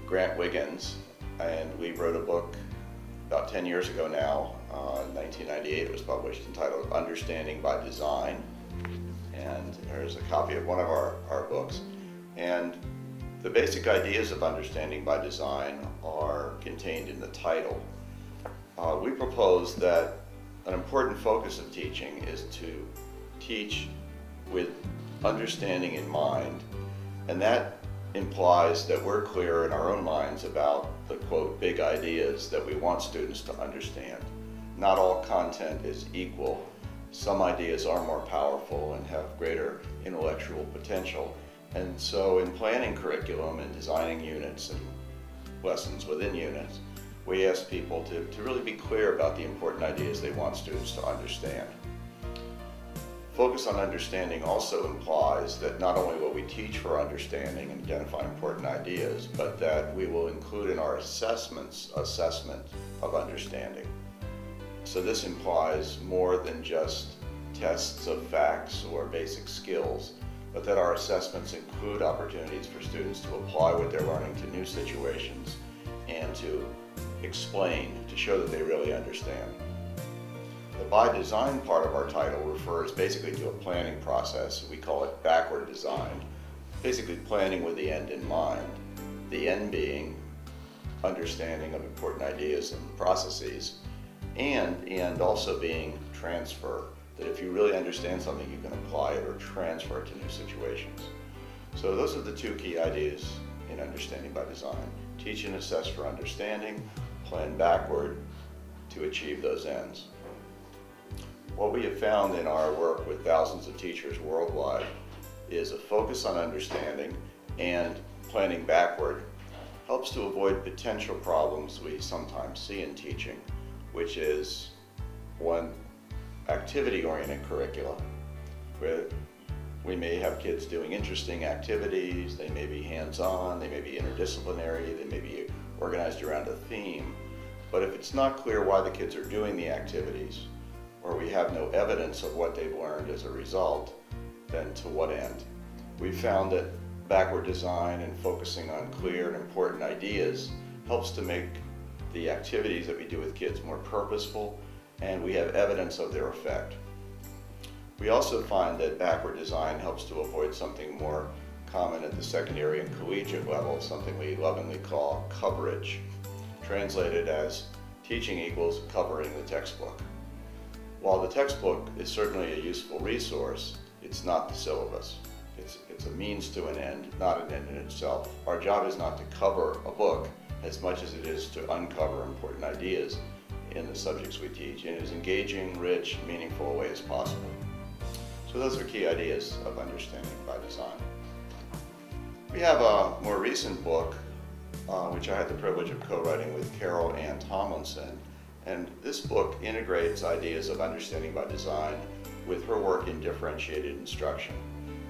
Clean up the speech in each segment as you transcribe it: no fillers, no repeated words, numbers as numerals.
Grant Wiggins, and we wrote a book about 10 years ago now. In 1998 it was published, entitled Understanding by Design, and there's a copy of one of our books. And the basic ideas of understanding by design are contained in the title. We propose that an important focus of teaching is to teach with understanding in mind, and that implies that we're clear in our own minds about the, quote, big ideas that we want students to understand. Not all content is equal. Some ideas are more powerful and have greater intellectual potential. And so in planning curriculum and designing units and lessons within units, we ask people to really be clear about the important ideas they want students to understand. Focus on understanding also implies that not only will we teach for understanding and identify important ideas, but that we will include in our assessment of understanding. So this implies more than just tests of facts or basic skills, but that our assessments include opportunities for students to apply what they're learning to new situations and to explain, to show that they really understand. The by design part of our title refers basically to a planning process. We call it backward design, basically planning with the end in mind. The end being understanding of important ideas and processes, and the end also being transfer, that if you really understand something, you can apply it or transfer it to new situations. So those are the two key ideas in understanding by design. Teach and assess for understanding, plan backward to achieve those ends. What we have found in our work with thousands of teachers worldwide is a focus on understanding and planning backward helps to avoid potential problems we sometimes see in teaching, which is one, activity-oriented curricula, where we may have kids doing interesting activities, they may be hands-on, they may be interdisciplinary, they may be organized around a theme, but if it's not clear why the kids are doing the activities, or we have no evidence of what they've learned as a result, then to what end? We've found that backward design and focusing on clear and important ideas helps to make the activities that we do with kids more purposeful, and we have evidence of their effect. We also find that backward design helps to avoid something more common at the secondary and collegiate level, something we lovingly call coverage, translated as teaching equals covering the textbook. While the textbook is certainly a useful resource, it's not the syllabus. It's a means to an end, not an end in itself. Our job is not to cover a book as much as it is to uncover important ideas in the subjects we teach in as engaging, rich, meaningful a way as possible. So those are key ideas of understanding by design. We have a more recent book, which I had the privilege of co-writing with Carol Ann Tomlinson. And this book integrates ideas of understanding by design with her work in differentiated instruction.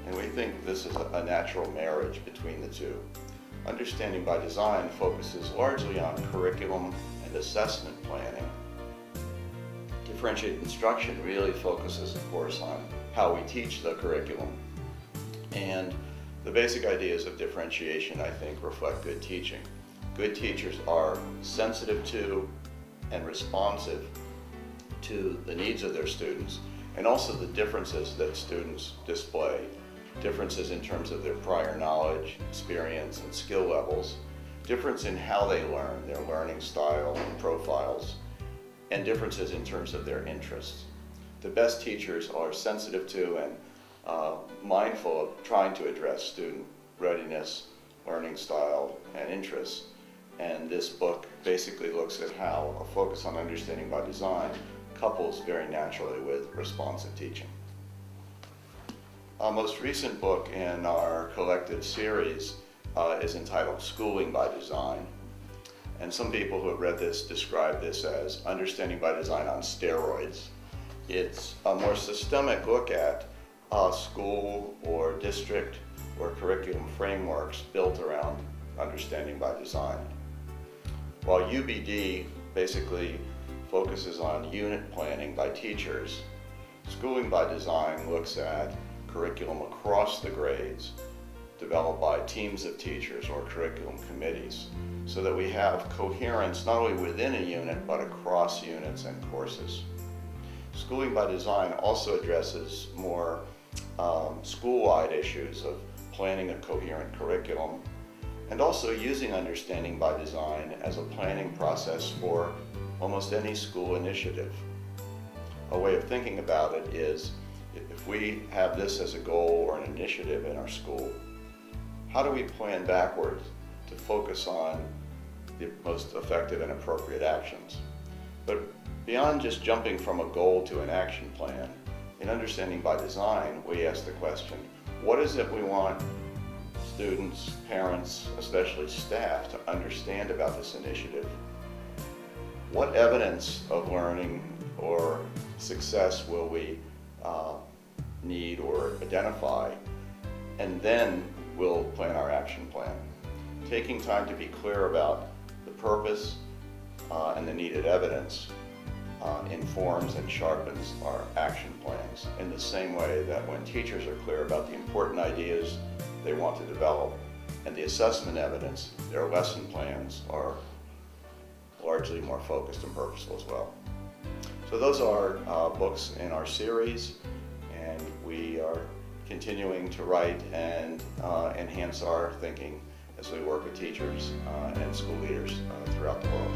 And we think this is a natural marriage between the two. Understanding by design focuses largely on curriculum and assessment planning. Differentiated instruction really focuses, of course, on how we teach the curriculum. And the basic ideas of differentiation, I think, reflect good teaching. Good teachers are sensitive to and responsive to the needs of their students, and also the differences that students display. Differences in terms of their prior knowledge, experience, and skill levels. Difference in how they learn, their learning style and profiles, and differences in terms of their interests. The best teachers are sensitive to and mindful of trying to address student readiness, learning style, and interests. And this book basically looks at how a focus on understanding by design couples very naturally with responsive teaching. Our most recent book in our collected series is entitled Schooling by Design. And some people who have read this describe this as understanding by design on steroids. It's a more systemic look at school or district or curriculum frameworks built around understanding by design. While UBD basically focuses on unit planning by teachers, Schooling by Design looks at curriculum across the grades developed by teams of teachers or curriculum committees, so that we have coherence not only within a unit but across units and courses. Schooling by Design also addresses more school-wide issues of planning a coherent curriculum and also using Understanding by Design as a planning process for almost any school initiative. A way of thinking about it is, if we have this as a goal or an initiative in our school, how do we plan backwards to focus on the most effective and appropriate actions? But beyond just jumping from a goal to an action plan, in Understanding by Design, we ask the question, what is it we want students, parents, especially staff, to understand about this initiative? What evidence of learning or success will we need or identify? And then we'll plan our action plan. Taking time to be clear about the purpose and the needed evidence informs and sharpens our action plans in the same way that when teachers are clear about the important ideas they want to develop and the assessment evidence, their lesson plans are largely more focused and purposeful as well. So those are books in our series, and we are continuing to write and enhance our thinking as we work with teachers and school leaders throughout the world.